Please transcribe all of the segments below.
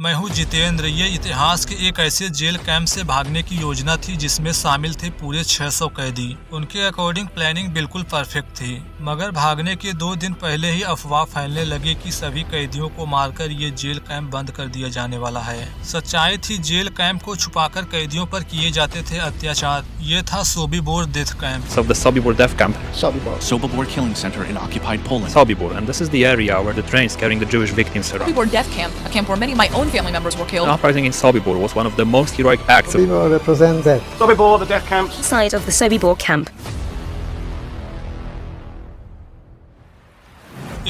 मैं हूँ जितेंद्र। ये इतिहास के एक ऐसे जेल कैंप से भागने की योजना थी जिसमें शामिल थे पूरे 600 कैदी। उनके अकॉर्डिंग प्लानिंग बिल्कुल परफेक्ट थी, मगर भागने के 2 दिन पहले ही अफवाह फैलने लगी कि सभी कैदियों को मारकर ये जेल कैंप बंद कर दिया जाने वाला है। सच्चाई थी, जेल कैंप को छुपाकर कैदियों पर किए जाते थे अत्याचार। ये था Sobibor death camp. Of the Sobibor death camp. Sobibor killing center in occupied Poland. Sobibor, and this is the area where the trains carrying the Jewish victims around. Sobibor death camp, a camp where many of my own family members were killed. The uprising in Sobibor was one of the most heroic acts of Sobibor represents that. Sobibor, the death camp. Side of the Sobibor camp.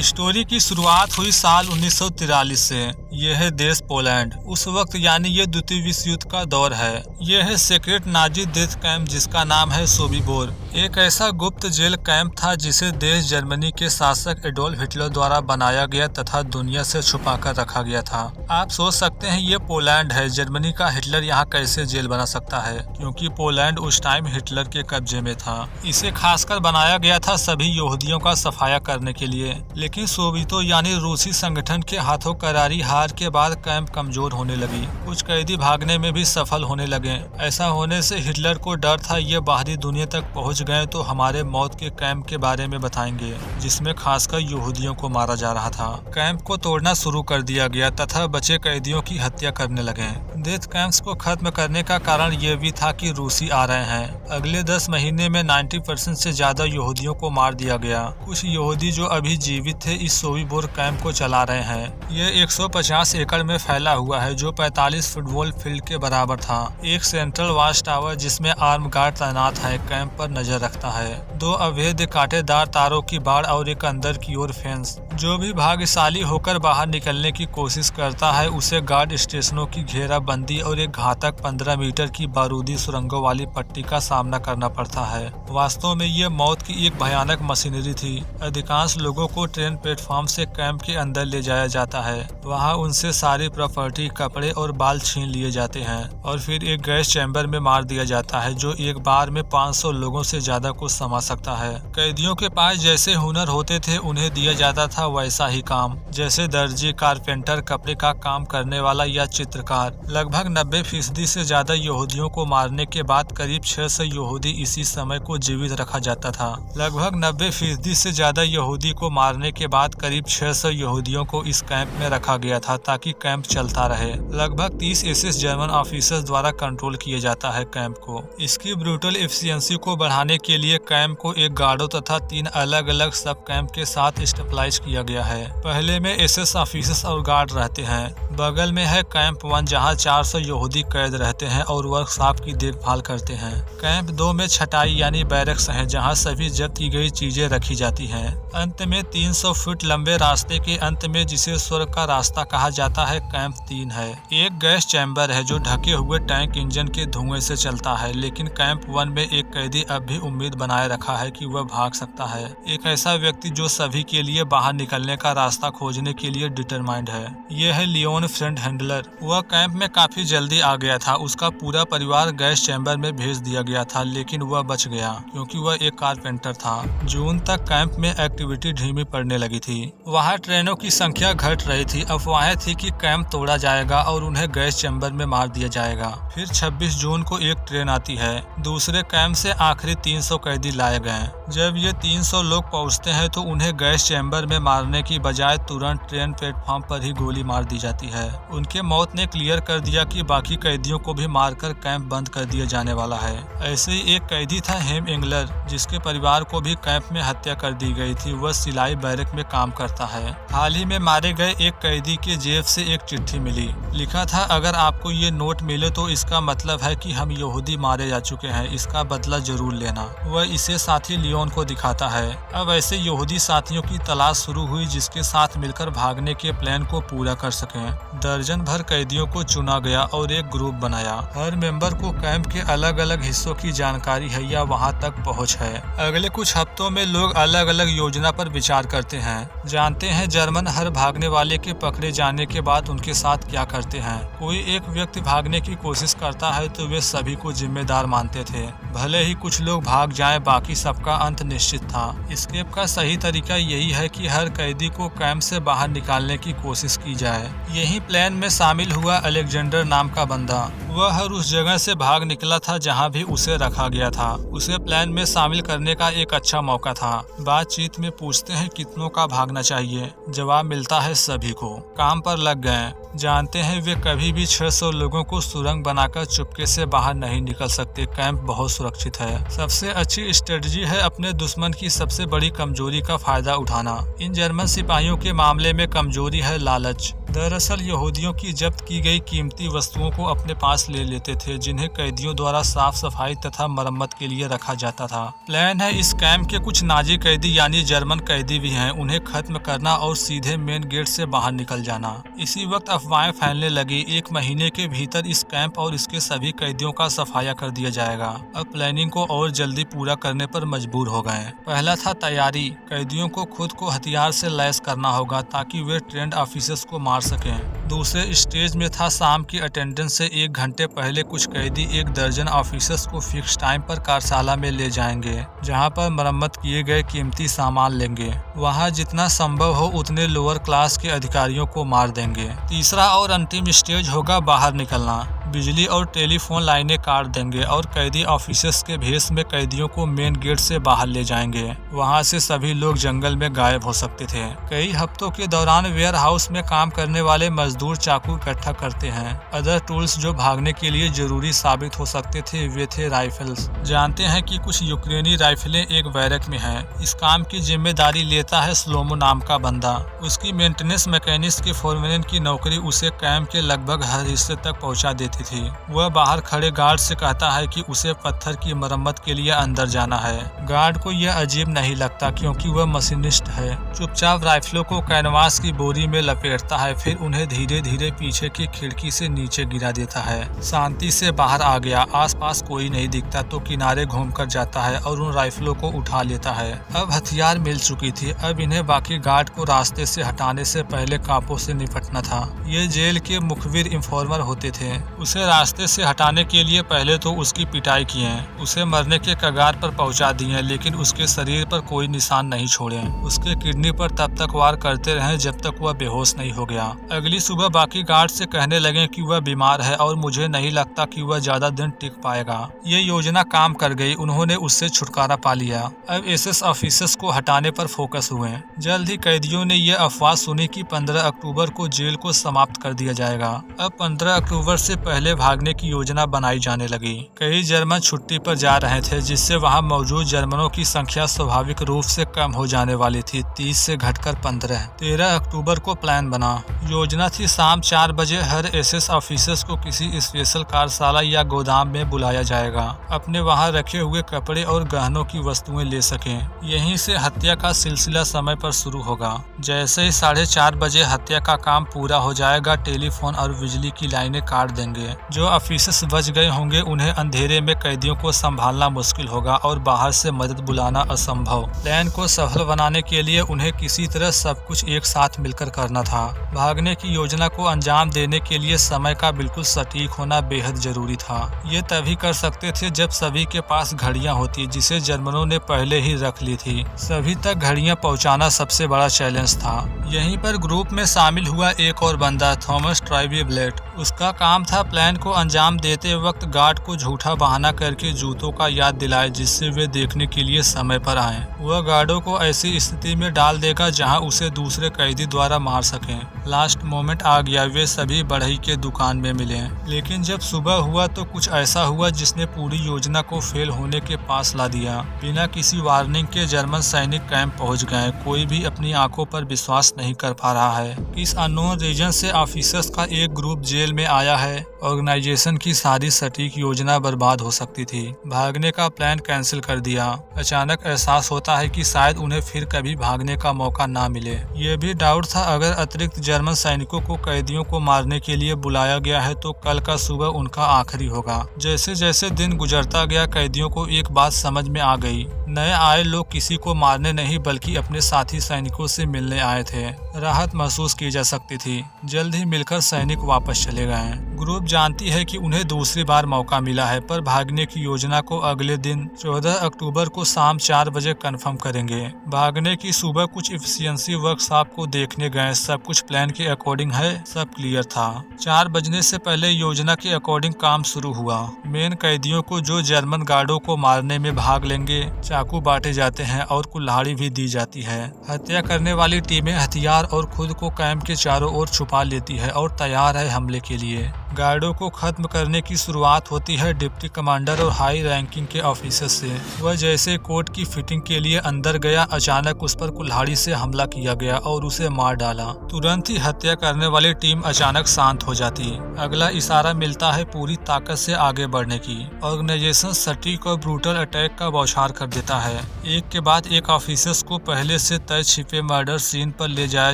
Story की शुरुआत हुई साल 1943 से। यह है देश Poland. उस वक्त यानी ये द्वितीय विश्व युद्ध का दौर है। यह है सीक्रेट नाजी डेथ कैंप जिसका नाम है सोबिबोर। एक ऐसा गुप्त जेल कैंप था जिसे देश जर्मनी के शासक एडोल्फ हिटलर द्वारा बनाया गया तथा दुनिया से छुपाकर रखा गया था। आप सोच सकते हैं ये पोलैंड है, जर्मनी का हिटलर यहाँ कैसे जेल बना सकता है, क्योंकि पोलैंड उस टाइम हिटलर के कब्जे में था। इसे खासकर बनाया गया था सभी यहूदियों का सफाया करने के लिए, लेकिन सोवियतों यानी रूसी संगठन के हाथों करारी हार के बाद कैंप कमजोर होने लगी। कुछ कैदी भागने में भी सफल होने लगे। ऐसा होने से हिटलर को डर था ये बाहरी दुनिया तक पहुंच गए तो हमारे मौत के कैंप के बारे में बताएंगे, जिसमें खासकर यहूदियों को मारा जा रहा था। कैंप को तोड़ना शुरू कर दिया गया तथा बचे कैदियों की हत्या करने लगे। डेथ कैंप्स को खत्म करने का कारण ये भी था कि रूसी आ रहे हैं। अगले 10 महीने में 90% से ज्यादा यहूदियों को मार दिया गया। कुछ यहूदी जो अभी जीवित थे इस सोबिबोर कैंप को चला रहे हैं। ये 150 एकड़ में फैला हुआ है जो 45 फुटबॉल फील्ड के बराबर था। एक सेंट्रल वॉच टावर जिसमें आर्म गार्ड तैनात है कैंप पर नजर रखता है। 2 अवैध कांटेदार तारों की बाड़ और एक अंदर की ओर फेंस। जो भी भाग्यशाली होकर बाहर निकलने की कोशिश करता है उसे गार्ड स्टेशनों की घेराबंदी और एक घातक 15 मीटर की बारूदी सुरंगों वाली पट्टी का सामना करना पड़ता है। वास्तव में ये मौत की एक भयानक मशीनरी थी। अधिकांश लोगों को ट्रेन प्लेटफॉर्म से कैंप के अंदर ले जाया जाता है। वहाँ उनसे सारी प्रॉपर्टी, कपड़े और बाल छीन लिए जाते हैं और फिर एक गैस चैम्बर में मार दिया जाता है जो एक बार में 500 लोगों से ज्यादा को समा सकता है। कैदियों के पास जैसे हुनर होते थे उन्हें दिया जाता था वैसा ही काम, जैसे दर्जी, कारपेंटर, कपड़े का काम करने वाला या चित्रकार। लगभग 90% से ज्यादा यहूदियों को मारने के बाद करीब 600 यहूदी इसी समय को जीवित रखा जाता था। लगभग 90% से ज्यादा यहूदी को मारने के बाद करीब 600 यहूदियों को इस कैंप में रखा गया था ताकि कैंप चलता रहे। लगभग 30 एसएस जर्मन ऑफिसर्स द्वारा कंट्रोल किया जाता है कैंप को। इसकी ब्रूटल एफिशिएंसी को बढ़ाने के लिए कैंप को एक गार्डों तथा 3 अलग अलग सब कैंप के साथ स्टेबलाइज किया गया है। पहले में एसएस ऑफिसर्स और गार्ड रहते हैं। बगल में है कैंप 1 जहां 400 यहूदी कैद रहते हैं और वर्कशॉप की देखभाल करते हैं। कैंप 2 में छटाई यानी बैरक्स है जहां सभी जब्त की गई चीजें रखी जाती हैं। अंत में 300 फुट लंबे रास्ते के अंत में जिसे स्वर्ग का रास्ता कहा जाता है कैंप 3 है। एक गैस चैम्बर है जो ढके हुए टैंक इंजन के धुएं से चलता है, लेकिन कैंप 1 में एक कैदी अब भी उम्मीद बनाए रखा है कि वह भाग सकता है। एक ऐसा व्यक्ति जो सभी के लिए बाहर निकलने का रास्ता खोजने के लिए डिटरमाइंड है। यह है लियोन फ्रेंड हैंडलर। वह कैंप में काफी जल्दी आ गया था। उसका पूरा परिवार गैस चैम्बर में भेज दिया गया था, लेकिन वह बच गया क्योंकि वह एक कारपेंटर था। जून तक कैंप में एक्टिविटी धीमी पड़ने लगी थी। वहाँ ट्रेनों की संख्या घट रही थी। अफवाहें थी कि कैंप तोड़ा जाएगा और उन्हें गैस चैम्बर में मार दिया जाएगा। फिर 26 जून को एक ट्रेन आती है। दूसरे कैंप से आखिरी 300 कैदी लाए गए। जब ये 300 लोग पहुंचते हैं तो उन्हें गैस चैम्बर में मारने की बजाय तुरंत ट्रेन प्लेटफॉर्म पर ही गोली मार दी जाती है। उनके मौत ने क्लियर कर दिया कि बाकी कैदियों को भी मारकर कैंप बंद कर दिया जाने वाला है। ऐसे ही एक कैदी था हेम एंगलर जिसके परिवार को भी कैंप में हत्या कर दी गई थी। वह सिलाई बैरक में काम करता है। हाल ही में मारे गए एक कैदी के जेब से एक चिट्ठी मिली। लिखा था, अगर आपको ये नोट मिले तो इसका मतलब है कि हम यहूदी मारे जा चुके हैं, इसका बदला जरूर लेना। वह इसे साथी लियोन को दिखाता है। अब ऐसे यहूदी साथियों की तलाश शुरू हुई जिसके साथ मिलकर भागने के प्लान को पूरा कर सकें। दर्जन भर कैदियों को चुना गया और एक ग्रुप बनाया। हर मेंबर को कैंप के अलग अलग हिस्सों की जानकारी है या वहां तक पहुंच है। अगले कुछ हफ्तों में लोग अलग अलग योजना पर विचार करते हैं। जानते हैं जर्मन हर भागने वाले के पकड़े जाने के बाद उनके साथ क्या करते हैं। कोई एक व्यक्ति भागने की कोशिश करता है तो वे सभी को जिम्मेदार मानते थे। भले ही कुछ लोग भाग जाएं, बाकी सबका अंत निश्चित था। एस्केप का सही तरीका यही है कि हर कैदी को कैंप से बाहर निकालने की कोशिश की जाए। यही प्लान में शामिल हुआ अलेक्जेंडर नाम का बंदा। वह हर उस जगह से भाग निकला था जहां भी उसे रखा गया था। उसे प्लान में शामिल करने का एक अच्छा मौका था। बातचीत में पूछते हैं कितनों का भागना चाहिए। जवाब मिलता है सभी को। काम पर लग गए। जानते हैं वे कभी भी 600 लोगों को सुरंग बनाकर चुपके से बाहर नहीं निकल सकते। कैंप बहुत सुरक्षित है। सबसे अच्छी स्ट्रेटजी है अपने दुश्मन की सबसे बड़ी कमजोरी का फायदा उठाना। इन जर्मन सिपाहियों के मामले में कमजोरी है लालच। दरअसल यहूदियों की जब्त की गई कीमती वस्तुओं को अपने पास ले लेते थे, जिन्हें कैदियों द्वारा साफ सफाई तथा मरम्मत के लिए रखा जाता था। प्लान है इस कैंप के कुछ नाजी कैदी यानी जर्मन कैदी भी हैं, उन्हें खत्म करना और सीधे मेन गेट से बाहर निकल जाना। इसी वक्त अफवाहें फैलने लगी। 1 महीने के भीतर इस कैंप और इसके सभी कैदियों का सफाया कर दिया जाएगा। अब प्लानिंग को और जल्दी पूरा करने पर मजबूर हो गए। पहला था तैयारी। कैदियों को खुद को हथियार से लैस करना होगा ताकि वे ट्रेंड ऑफिसर्स को मार सकें। दूसरे स्टेज में था शाम की अटेंडेंस से 1 घंटे पहले कुछ कैदी 1 दर्जन ऑफिसर्स को फिक्स टाइम पर कार्यशाला में ले जाएंगे, जहां पर मरम्मत किए गए कीमती सामान लेंगे। वहां जितना संभव हो उतने लोअर क्लास के अधिकारियों को मार देंगे। तीसरा और अंतिम स्टेज होगा बाहर निकलना। बिजली और टेलीफोन लाइनें काट देंगे और कैदी ऑफिसर्स के भेष में कैदियों को मेन गेट से बाहर ले जाएंगे। वहां से सभी लोग जंगल में गायब हो सकते थे। कई हफ्तों के दौरान वेयर हाउस में काम करने वाले मजदूर चाकू इकट्ठा करते हैं। अदर टूल्स जो भागने के लिए जरूरी साबित हो सकते थे वे थे राइफल्स। जानते हैं कि कुछ यूक्रेनी राइफलें एक बैरक में हैं। इस काम की जिम्मेदारी लेता है स्लोमो नाम का बंदा। उसकी मेंटेनेंस मैकेनिस्ट के फोरमैन की नौकरी उसे कैंप के लगभग हर हिस्से तक पहुंचा देती थी। वह बाहर खड़े गार्ड से कहता है कि उसे पत्थर की मरम्मत के लिए अंदर जाना है। गार्ड को यह अजीब नहीं लगता क्योंकि वह मशीनिस्ट है। चुपचाप राइफलों को कैनवास की बोरी में लपेटता है, फिर उन्हें धीरे धीरे पीछे की खिड़की से नीचे गिरा देता है। शांति से बाहर आ गया। आसपास कोई नहीं दिखता तो किनारे घूमकर जाता है और उन राइफलों को उठा लेता है। अब हथियार मिल चुकी थी। अब इन्हें बाकी गार्ड को रास्ते से हटाने से पहले कांपों से निपटना था। ये जेल के मुखबिर इंफॉर्मर होते थे। उसे रास्ते से हटाने के लिए पहले तो उसकी पिटाई किए, उसे मरने के कगार पर पहुंचा दिए, लेकिन उसके शरीर पर कोई निशान नहीं छोड़े। उसके किडनी पर तब तक वार करते रहे जब तक वह बेहोश नहीं हो गया। अगली सुबह बाकी गार्ड से कहने लगे कि वह बीमार है और मुझे नहीं लगता कि वह ज्यादा दिन टिक पाएगा। ये योजना काम कर गई। उन्होंने उससे छुटकारा पा लिया। अब एसएस ऑफिसर्स को हटाने पर फोकस हुए। जल्द ही कैदियों ने यह अफवाह सुनी कि 15 अक्टूबर को जेल को समाप्त कर दिया जाएगा। अब 15 अक्टूबर से पहले भागने की योजना बनाई जाने लगी। कई जर्मन छुट्टी पर जा रहे थे, जिससे वहां मौजूद जर्मनों की संख्या स्वाभाविक रूप से कम हो जाने वाली थी। 30 से घटकर 15। 13 अक्टूबर को प्लान बना। योजना थी शाम 4 बजे हर एसएस ऑफिसर्स को किसी स्पेशल कार्यशाला या गोदाम में बुलाया जाएगा। अपने वहां रखे हुए कपड़े और गहनों की वस्तुएं ले सकें। यहीं से हत्या का सिलसिला समय पर शुरू होगा। जैसे ही 4:30 बजे हत्या का काम पूरा हो जाएगा, टेलीफोन और बिजली की लाइनें काट देंगे। जो ऑफिसर्स बच गए होंगे उन्हें अंधेरे में कैदियों को संभालना मुश्किल होगा और बाहर से मदद बुलाना असंभव। प्लान को सफल बनाने के लिए उन्हें किसी तरह सब कुछ एक साथ मिलकर करना था। भागने की योजना को अंजाम देने के लिए समय का बिल्कुल सटीक होना बेहद जरूरी था। ये तभी कर सकते थे जब सभी के पास घड़ियां होती, जिसे जर्मनों ने पहले ही रख ली थी। सभी तक घड़ियां पहुंचाना सबसे बड़ा चैलेंज था। यहीं पर ग्रुप में शामिल हुआ एक और बंदा, थॉमस ट्राइब्लेट। उसका काम था प्लान को अंजाम देते वक्त गार्ड को झूठा बहाना करके जूतों का याद दिलाए, जिससे वे देखने के लिए समय पर आएं। वह गार्डों को ऐसी स्थिति में डाल देगा जहां उसे दूसरे कैदी द्वारा मार सकें। लास्ट मोमेंट आ गया। वे सभी बढ़ई के दुकान में मिले, लेकिन जब सुबह हुआ तो कुछ ऐसा हुआ जिसने पूरी योजना को फेल होने के पास ला दिया। बिना किसी वार्निंग के जर्मन सैनिक कैंप पहुंच गए। कोई भी अपनी आंखों पर विश्वास नहीं कर पा रहा है। इस अननोन रीजन से ऑफिसर्स का एक ग्रुप जेल में आया है। ऑर्गेनाइजेशन की सारी सटीक योजना बर्बाद हो सकती थी। भागने का प्लान कैंसिल कर दिया। अचानक एहसास होता है कि शायद उन्हें फिर कभी भागने का मौका ना मिले। ये भी डाउट था, अगर अतिरिक्त जर्मन सैनिकों को कैदियों को मारने के लिए बुलाया गया है तो कल का सुबह उनका आखिरी होगा। जैसे जैसे दिन गुजरता गया कैदियों को एक बात समझ में आ गई। नए आए लोग किसी को मारने नहीं बल्कि अपने साथी सैनिकों से मिलने आए थे। राहत महसूस की जा सकती थी। जल्द ही मिलकर सैनिक वापस चले गए। ग्रुप जानती है कि उन्हें दूसरी बार मौका मिला है, पर भागने की योजना को अगले दिन 14 अक्टूबर को शाम 4 बजे कंफर्म करेंगे। भागने की सुबह कुछ इफिशियंसी वर्कशॉप को देखने गए। सब कुछ प्लान के अकॉर्डिंग है, सब क्लियर था। 4 बजने से पहले योजना के अकॉर्डिंग काम शुरू हुआ। मेन कैदियों को जो जर्मन गार्डों को मारने में भाग लेंगे चाकू बांटे जाते हैं और कुल्हाड़ी भी दी जाती है। हत्या करने वाली टीमें हथियार और खुद को कैंप के चारों ओर छुपा लेती है और तैयार है हमले के लिए। गार्डों को खत्म करने की शुरुआत होती है डिप्टी कमांडर और हाई रैंकिंग के ऑफिसर से। वह जैसे कोट की फिटिंग के लिए अंदर गया, अचानक उस पर कुल्हाड़ी से हमला किया गया और उसे मार डाला। तुरंत ही हत्या करने वाली टीम अचानक शांत हो जाती। अगला इशारा मिलता है पूरी ताकत से आगे बढ़ने की। ऑर्गेनाइजेशन सटीक और ब्रूटल अटैक का बौछार कर देता है। एक के बाद एक ऑफिसर्स को पहले से तय छिपे मर्डर सीन पर ले जाया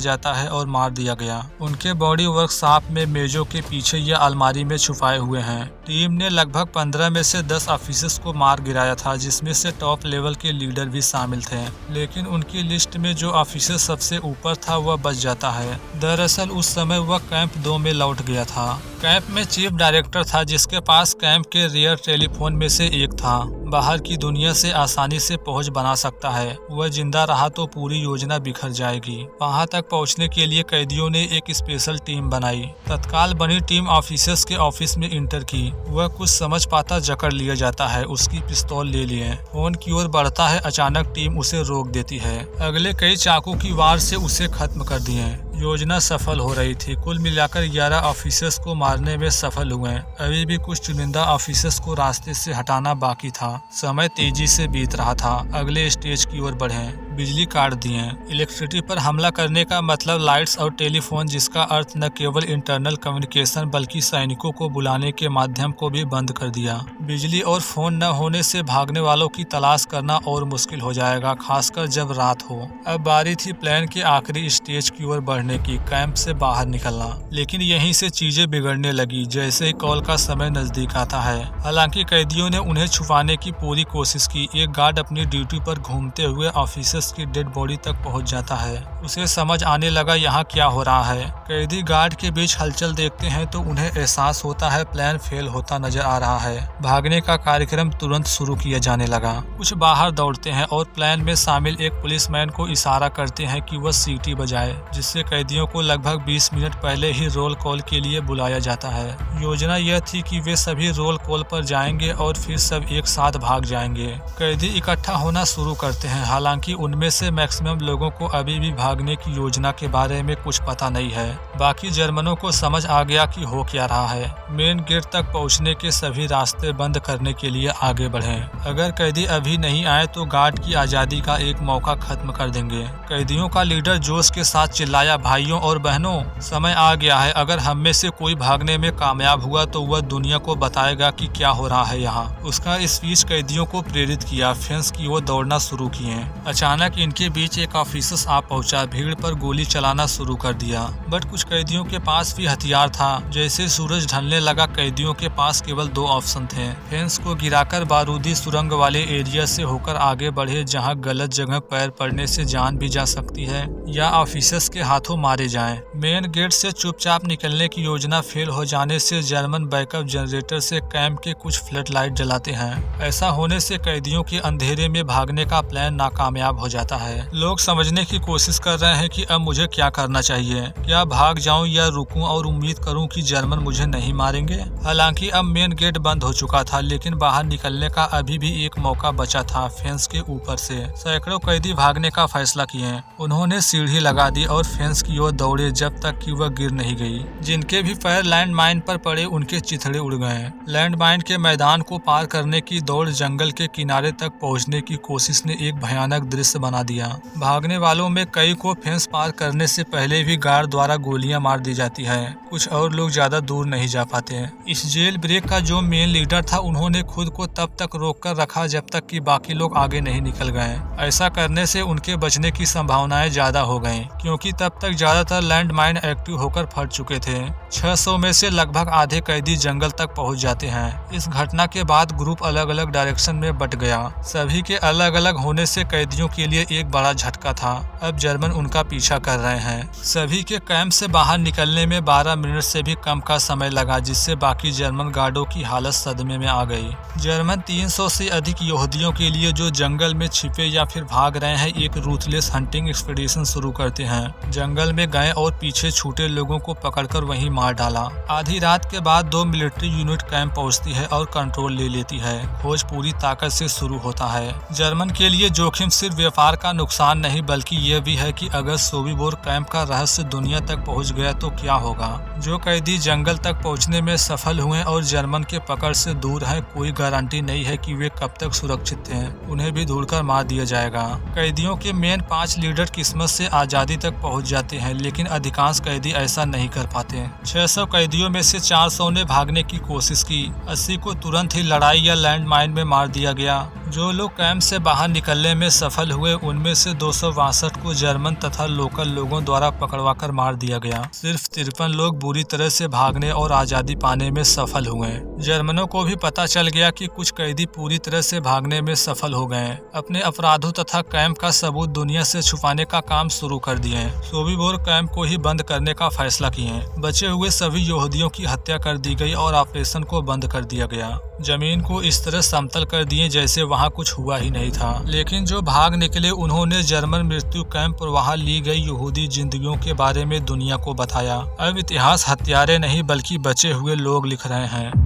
जाता है और मार दिया गया। उनके बॉडी वर्कशॉप में मेजों के पीछे या अलमारी में छुपाए हुए हैं। टीम ने लगभग 15 में से 10 ऑफिसर्स को मार गिराया था, जिसमें से टॉप लेवल के लीडर भी शामिल थे। लेकिन उनकी लिस्ट में जो ऑफिसर सबसे ऊपर था वह बच जाता है। दरअसल उस समय वह कैंप 2 में लौट गया था। कैंप में चीफ डायरेक्टर था, जिसके पास कैंप के रेयर टेलीफोन में से एक था। बाहर की दुनिया से आसानी से पहुंच बना सकता है। वह जिंदा रहा तो पूरी योजना बिखर जाएगी। वहां तक पहुंचने के लिए कैदियों ने एक स्पेशल टीम बनाई। तत्काल बनी टीम ऑफिसर्स के ऑफिस में इंटर की। वह कुछ समझ पाता जकड़ लिया जाता है। उसकी पिस्तौल ले लिए। फोन की ओर बढ़ता है, अचानक टीम उसे रोक देती है। अगले कई चाकू की वार से उसे खत्म कर दिए। योजना सफल हो रही थी। कुल मिलाकर 11 ऑफिसर्स को मारने में सफल हुए। अभी भी कुछ चुनिंदा ऑफिसर्स को रास्ते से हटाना बाकी था। समय तेजी से बीत रहा था। अगले स्टेज की ओर बढ़े। बिजली काट दिए। इलेक्ट्रिसिटी पर हमला करने का मतलब लाइट्स और टेलीफोन, जिसका अर्थ न केवल इंटरनल कम्युनिकेशन बल्कि सैनिकों को बुलाने के माध्यम को भी बंद कर दिया। बिजली और फोन न होने से भागने वालों की तलाश करना और मुश्किल हो जाएगा, खासकर जब रात हो। अब बारी थी प्लान के आखिरी स्टेज की ओर बढ़ने की, कैंप से बाहर निकलना। लेकिन यहीं से चीजें बिगड़ने लगी जैसे ही कॉल का समय नजदीक आता है। हालांकि कैदियों ने उन्हें छुपाने की पूरी कोशिश की। एक गार्ड अपनी ड्यूटी पर घूमते हुए ऑफिसर्स की डेड बॉडी तक पहुंच जाता है। उसे समझ आने लगा यहाँ क्या हो रहा है। कैदी गार्ड के बीच हलचल देखते हैं तो उन्हें एहसास होता है प्लान फेल होता नजर आ रहा है। भागने का कार्यक्रम तुरंत शुरू किया जाने लगा। कुछ बाहर दौड़ते हैं और प्लान में शामिल एक पुलिसमैन को इशारा करते हैं कि वह सीटी बजाए, जिससे कैदियों को लगभग 20 मिनट पहले ही रोल कॉल के लिए बुलाया जाता है। योजना यह थी कि वे सभी रोल कॉल पर जाएंगे और फिर सब एक साथ भाग जाएंगे। कैदी इकट्ठा होना शुरू करते हैं। हालांकि उनमें से मैक्सिमम लोगों को अभी भी भागने की योजना के बारे में कुछ पता नहीं है। बाकी जर्मनों को समझ आ गया कि हो क्या रहा है। मेन गेट तक पहुंचने के सभी रास्ते बंद करने के लिए आगे बढ़ें। अगर कैदी अभी नहीं आए तो गार्ड की आजादी का एक मौका खत्म कर देंगे। कैदियों का लीडर जोश के साथ चिल्लाया, भाइयों और बहनों, समय आ गया है। अगर हम में से कोई भागने में कामयाब हुआ तो वह दुनिया को बताएगा कि क्या हो रहा है यहाँ। उसका स्पीच कैदियों को प्रेरित किया। फेंस की ओर दौड़ना शुरू किए। अचानक इनके बीच एक ऑफिसर आ पहुंचा। भीड़ पर गोली चलाना शुरू कर दिया। बट कुछ कैदियों के पास भी हथियार था। जैसे सूरज ढलने लगा कैदियों के पास केवल 2 ऑप्शन थे। फेंस को गिराकर बारूदी सुरंग वाले एरिया से होकर आगे बढ़े, जहां गलत जगह पैर पड़ने से जान भी जा सकती है, या ऑफिसर्स के हाथों मारे जाएं। मेन गेट से चुपचाप निकलने की योजना फेल हो जाने से जर्मन बैकअप जनरेटर से कैंप के कुछ फ्लड लाइट जलाते हैं। ऐसा होने से कैदियों के अंधेरे में भागने का प्लान नाकामयाब हो जाता है। लोग समझने की कोशिश कर रहे हैं कि अब मुझे क्या करना चाहिए। क्या भाग जाऊं या रुकूं और उम्मीद करूं कि जर्मन मुझे नहीं मारेंगे। हालांकि अब मेन गेट बंद हो चुका था, लेकिन बाहर निकलने का अभी भी एक मौका बचा था। फेंस के ऊपर से सैकड़ों कैदी भागने का फैसला किए। उन्होंने सीढ़ी लगा दी और फेंस की ओर दौड़े जब तक कि वह गिर नहीं गई। जिनके भी पैर लैंड माइन पर पड़े उनके चिथड़े उड़ गए। लैंड माइन के मैदान को पार करने की दौड़ जंगल के किनारे तक पहुंचने की कोशिश ने एक भयानक दृश्य फेंस बना दिया। भागने वालों में कई को फेंस पार करने से पहले भी गार्ड द्वारा गोलियां मार दी जाती है। कुछ और लोग ज्यादा दूर नहीं जा पाते। इस जेल ब्रेक का जो मेन लीडर था उन्होंने खुद को तब तक रोक कर रखा जब तक कि बाकी लोग आगे नहीं निकल गए। ऐसा करने से उनके बचने की संभावनाएं ज्यादा हो गयी, क्योंकि तब तक ज्यादातर लैंड माइन एक्टिव होकर फट चुके थे। 600 में से लगभग आधे कैदी जंगल तक पहुंच जाते हैं। इस घटना के बाद ग्रुप अलग अलग डायरेक्शन में बट गया। सभी के अलग अलग होने से कैदियों के लिए एक बड़ा झटका था। अब जर्मन उनका पीछा कर रहे हैं। सभी के कैंप से बाहर निकलने में 12 मिनट से भी कम का समय लगा, जिससे बाकी जर्मन गार्डों की हालत सदमे में आ गई। जर्मन 300 से अधिक यहूदियों के लिए जो जंगल में छिपे या फिर भाग रहे हैं एक रूथलेस हंटिंग एक्सपीडिशन शुरू करते हैं। जंगल में गए और पीछे छूटे लोगों को पकड़कर वहीं मार डाला। आधी रात के बाद 2 मिलिट्री यूनिट कैंप पहुंचती है और कंट्रोल ले लेती है। खोज पूरी ताकत से शुरू होता है। जर्मन के लिए जोखिम सिर्फ व्यापार का नुकसान नहीं बल्कि यह भी है कि अगर सोबिबोर कैंप का रहस्य दुनिया तक पहुंच गया तो क्या होगा। जो कैदी जंगल तक पहुंचने में सफल हुए और जर्मन के पकड़ से दूर हैं, कोई गारंटी नहीं है कि वे कब तक सुरक्षित हैं। उन्हें भी ढूंढकर मार दिया जाएगा। कैदियों के मेन 5 लीडर किस्मत से आजादी तक पहुंच जाते हैं, लेकिन अधिकांश कैदी ऐसा नहीं कर पाते। 600 कैदियों में से 400 ने भागने की कोशिश की। 80 को तुरंत ही लड़ाई या लैंड माइन में मार दिया गया। जो लोग कैंप से बाहर निकलने में सफल हुए उनमें से 262 को जर्मन तथा लोकल लोगों द्वारा पकड़वाकर मार दिया गया। सिर्फ 53 लोग बुरी तरह से भागने और आजादी पाने में सफल हुए। जर्मनों को भी पता चल गया कि कुछ कैदी पूरी तरह से भागने में सफल हो गए। अपने अपराधों तथा कैंप का सबूत दुनिया से छुपाने का काम शुरू कर दिए। सोबिबोर कैंप को ही बंद करने का फैसला किए। बचे हुए सभी यहूदियों की हत्या कर दी गई और ऑपरेशन को बंद कर दिया गया। जमीन को इस तरह समतल कर दिए जैसे वहाँ कुछ हुआ ही नहीं था। लेकिन जो भाग निकले उन्होंने जर्मन मृत्यु कैंप और वहाँ ली गई यहूदी जिंदगियों के बारे में दुनिया को बताया। अब इतिहास हत्यारे नहीं बल्कि बचे हुए लोग लिख रहे हैं।